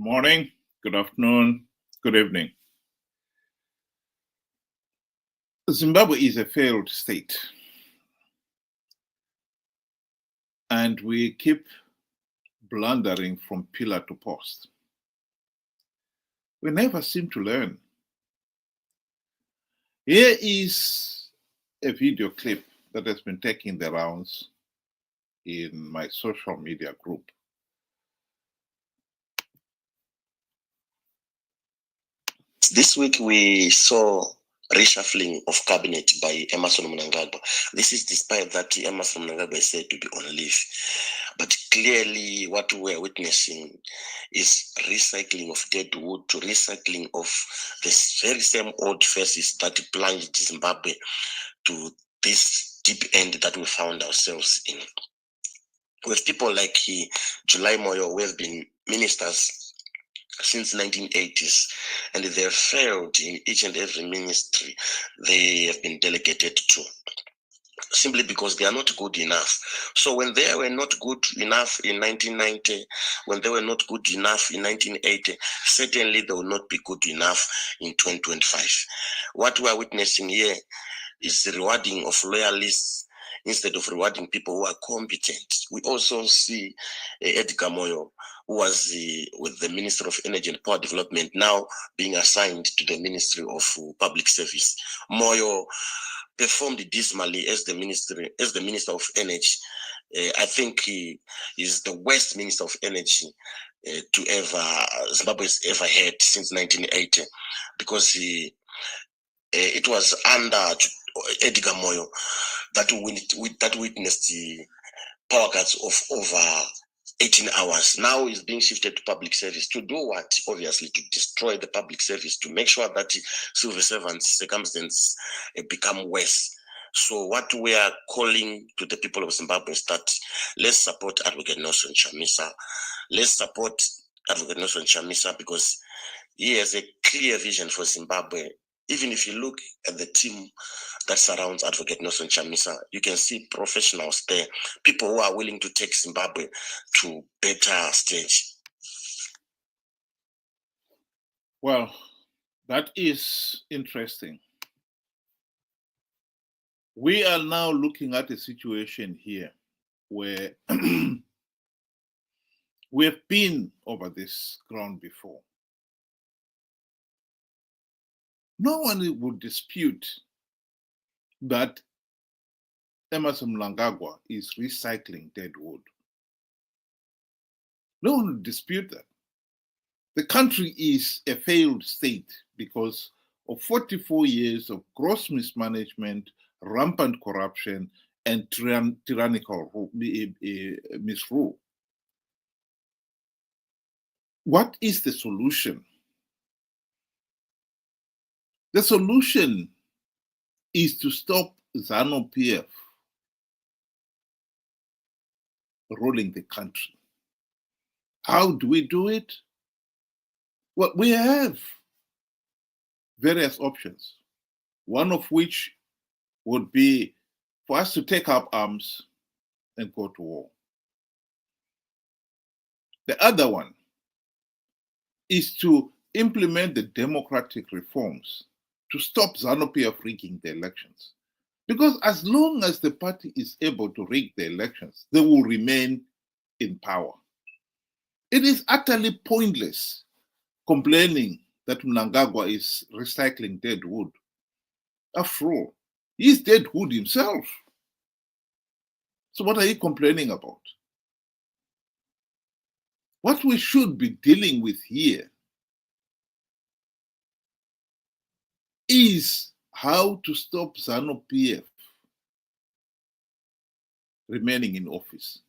morning, good afternoon, good evening. Zimbabwe is a failed state. And we keep blundering from pillar to post. We never seem to learn. Here is a video clip that has been taking the rounds in my social media group. This week we saw reshuffling of cabinet by Emmerson Mnangagwa. This is despite that Emmerson Mnangagwa is said to be on leave. But clearly what we're witnessing is recycling of deadwood to recycling of the very same old faces that plunged Zimbabwe to this deep end that we found ourselves in. With people like July Moyo, who have been ministers since 1980s, and they have failed in each and every ministry they have been delegated to, simply because they are not good enough. So when they were not good enough in 1990, when they were not good enough in 1980, certainly they will not be good enough in 2025. What we are witnessing here is the rewarding of loyalists instead of rewarding people who are competent. We also see Edgar Moyo, who was with the Ministry of Energy and Power Development, now being assigned to the Ministry of Public Service. Moyo performed dismally as the Minister of Energy. I think he is the worst Minister of Energy Zimbabwe has ever had since 1980, because it was under Edgar Moyo that witnessed the power cuts of over 18 hours. Now is being shifted to public service. To do what? Obviously, to destroy the public service, to make sure that civil servants' circumstances become worse. So what we are calling to the people of Zimbabwe is that let's support Advocate Nelson Chamisa. Let's support Advocate Nelson Chamisa because he has a clear vision for Zimbabwe. Even if you look at the team that surrounds Advocate Nelson Chamisa, you can see professionals there, people who are willing to take Zimbabwe to better stage. Well, that is interesting. We are now looking at a situation here where we have been over this ground before. No one would dispute that Emmerson Mnangagwa is recycling deadwood. No one would dispute that. The country is a failed state because of 44 years of gross mismanagement, rampant corruption, and tyrannical misrule. What is the solution? The solution is to stop Zanu PF ruling the country. How do we do it? Well, we have various options, one of which would be for us to take up arms and go to war. The other one is to implement the democratic reforms to stop Zanu PF rigging the elections. Because as long as the party is able to rig the elections, they will remain in power. It is utterly pointless complaining that Mnangagwa is recycling deadwood. After all, he's deadwood himself. So what are you complaining about? What we should be dealing with here is how to stop Zanu PF remaining in office.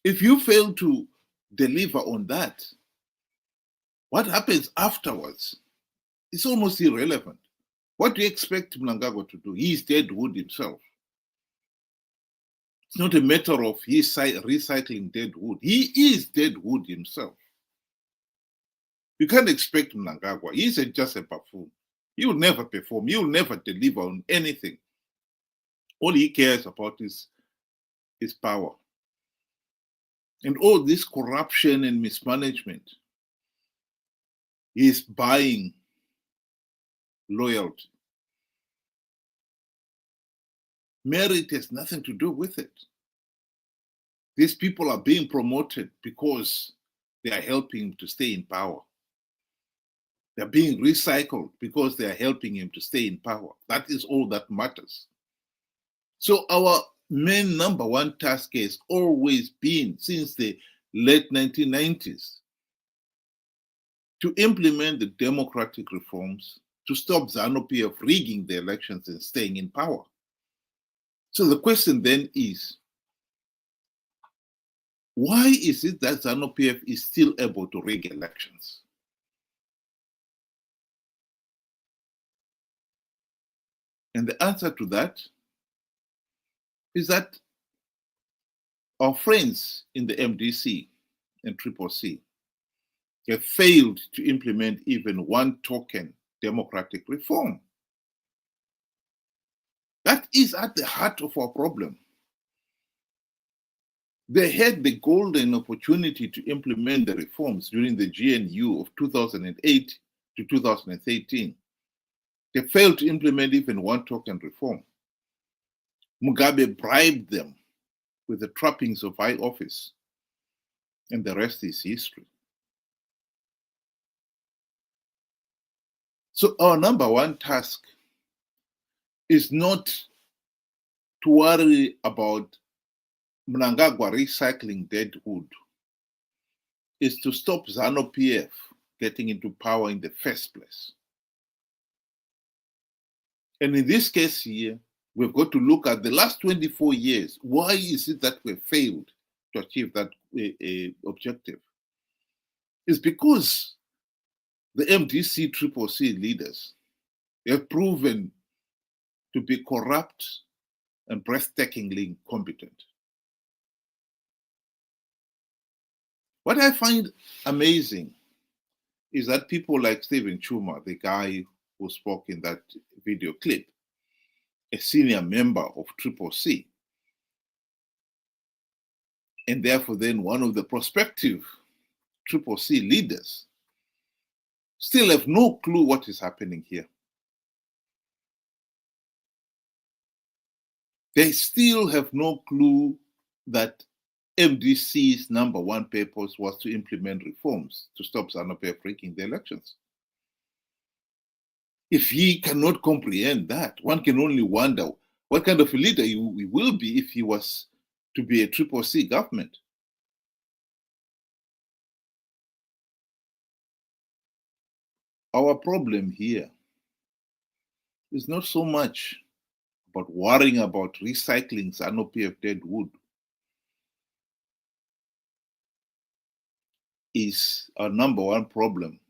If you fail to deliver on that, what happens afterwards is almost irrelevant. What do you expect Mnangagwa to do? He's deadwood himself. It's not a matter of he's recycling deadwood. He is deadwood himself. You can't expect Mnangagwa. He's just a buffoon. He will never perform. He will never deliver on anything. All he cares about is power. And all this corruption and mismanagement is buying loyalty. Merit has nothing to do with it. These people are being promoted because they are helping him to stay in power. They're being recycled because they are helping him to stay in power. That is all that matters. So our main number one task has always been, since the late 1990s, to implement the democratic reforms to stop Zanu PF rigging the elections and staying in power. So the question then is, why is it that Zanu PF is still able to rig elections? And the answer to that is that our friends in the MDC and CCC have failed to implement even one token democratic reform. That is at the heart of our problem. They had the golden opportunity to implement the reforms during the GNU of 2008 to 2013. They failed to implement even one token reform. Mugabe bribed them with the trappings of high office, and the rest is history. So our number one task is not to worry about Mnangagwa recycling deadwood, is to stop Zanu PF getting into power in the first place. And in this case here, we've got to look at the last 24 years. Why is it that we failed to achieve that objective? It's because the MDC-CCC leaders have proven to be corrupt and breathtakingly incompetent. What I find amazing is that people like Stephen Chuma, the guy who spoke in that video clip, a senior member of CCC, and therefore then one of the prospective CCC leaders, still have no clue what is happening here. They still have no clue that MDC's number one purpose was to implement reforms to stop Zanu PF rigging the elections. If he cannot comprehend that, one can only wonder what kind of a leader he will be if he was to be a CCC government. Our problem here is not so much about worrying about recycling Zanu PF deadwood. Is our number one problem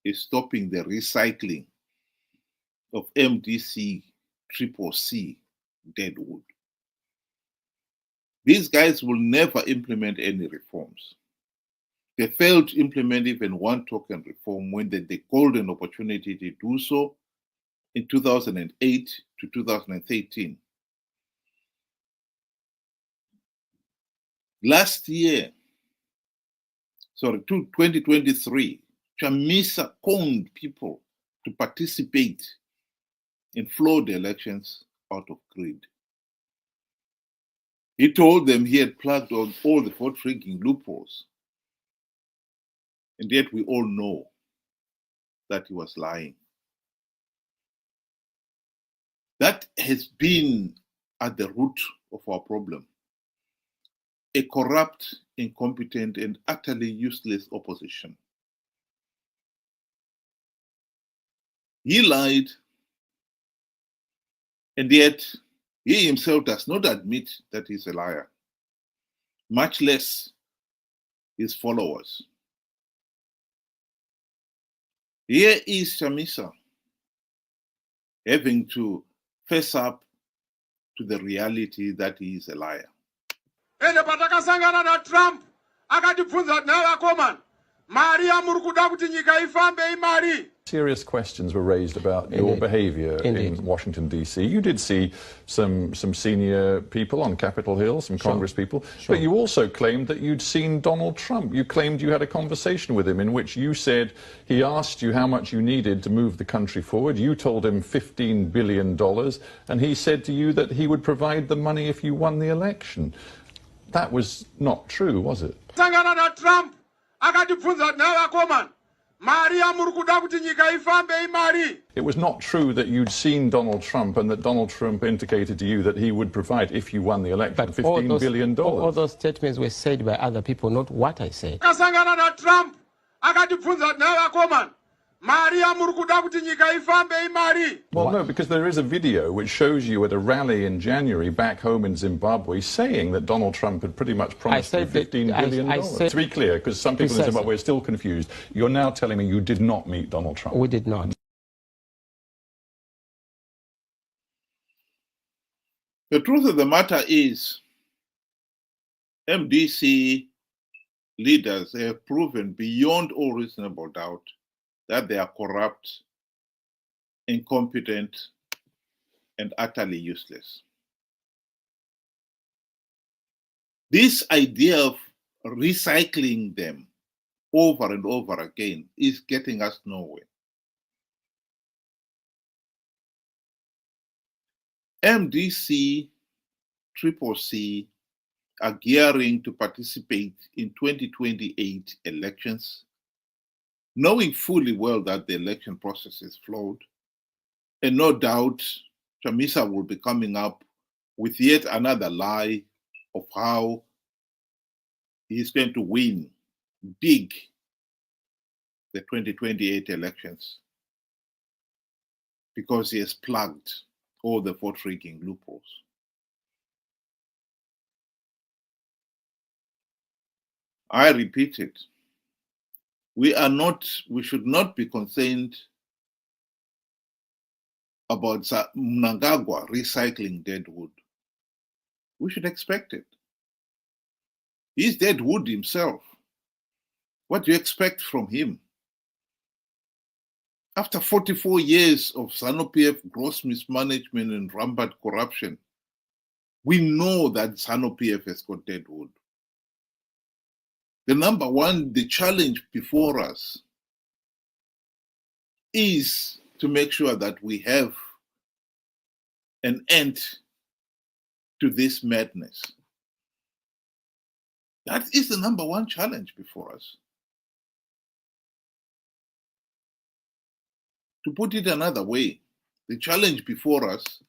is stopping the recycling of MDC-CCC deadwood. These guys will never implement any reforms. They failed to implement even one token reform when they had the golden opportunity to do so in 2008 to 2013. Last year, 2023, Chamisa conned people to participate in flawed elections out of greed. He told them he had plugged on all the vote rigging loopholes, and yet we all know that he was lying. That has been at the root of our problem. A corrupt, incompetent, and utterly useless opposition. He lied, and yet he himself does not admit that he's a liar, much less his followers. Here is Chamisa having to face up to the reality that he is a liar. Ende patakasangana na Trump akatibvunza nawe akomana Serious questions were raised about your behaviour in Washington, D.C. You did see some senior people on Capitol Hill, some Congress people, but you also claimed that you'd seen Donald Trump. You claimed you had a conversation with him in which you said he asked you how much you needed to move the country forward. You told him $15 billion, and he said to you that he would provide the money if you won the election. That was not true, was it? Trump, it was not true that you'd seen Donald Trump and that Donald Trump indicated to you that he would provide, if you won the election, $15 billion. All those statements were said by other people, not what I said. Trump, well, no, because there is a video which shows you at a rally in January back home in Zimbabwe saying that Donald Trump had pretty much promised you $15 billion. To be clear, because some people in Zimbabwe are still confused, you're now telling me you did not meet Donald Trump. We did not. The truth of the matter is, MDC leaders have proven beyond all reasonable doubt that they are corrupt, incompetent, and utterly useless. This idea of recycling them over and over again is getting us nowhere. MDC, CCC are gearing to participate in 2028 elections, knowing fully well that the election process is flawed. And no doubt, Chamisa will be coming up with yet another lie of how he's going to win big the 2028 elections because he has plugged all the vote rigging loopholes. I repeat it. We should not be concerned about Mnangagwa recycling deadwood. We should expect it. He's deadwood himself. What do you expect from him? After 44 years of Zanu PF gross mismanagement and rampant corruption, we know that Zanu PF has got deadwood. The challenge before us is to make sure that we have an end to this madness. That is the number one challenge before us. To put it another way, the challenge before us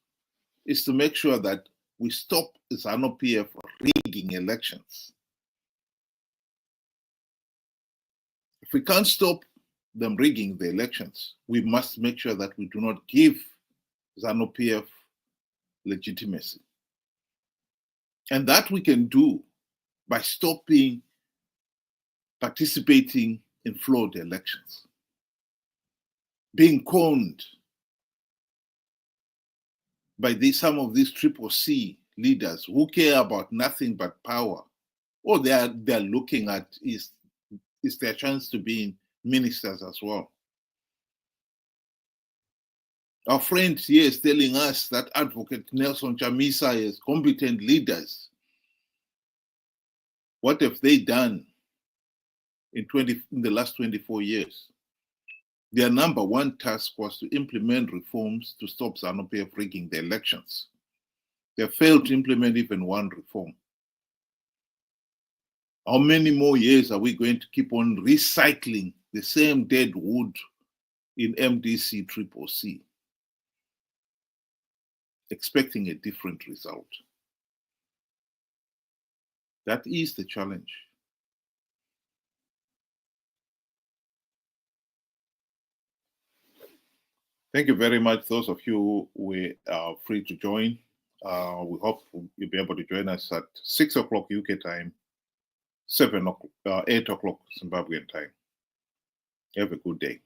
is to make sure that we stop Zanu PF rigging elections. If we can't stop them rigging the elections, we must make sure that we do not give Zanu PF legitimacy. And that we can do by stopping participating in flawed elections, being conned by some of these CCC leaders who care about nothing but power. All they're looking at is their chance to be ministers as well. Our friend here is telling us that Advocate Nelson Chamisa is competent leaders. What have they done in the last 24 years? Their number one task was to implement reforms to stop Zanu PF rigging the elections. They failed to implement even one reform. How many more years are we going to keep on recycling the same dead wood in MDC-CCC, expecting a different result? That is the challenge. Thank you very much, those of you who are free to join. We hope you'll be able to join us at 6 o'clock UK time, 8 o'clock Zimbabwean time. Have a good day.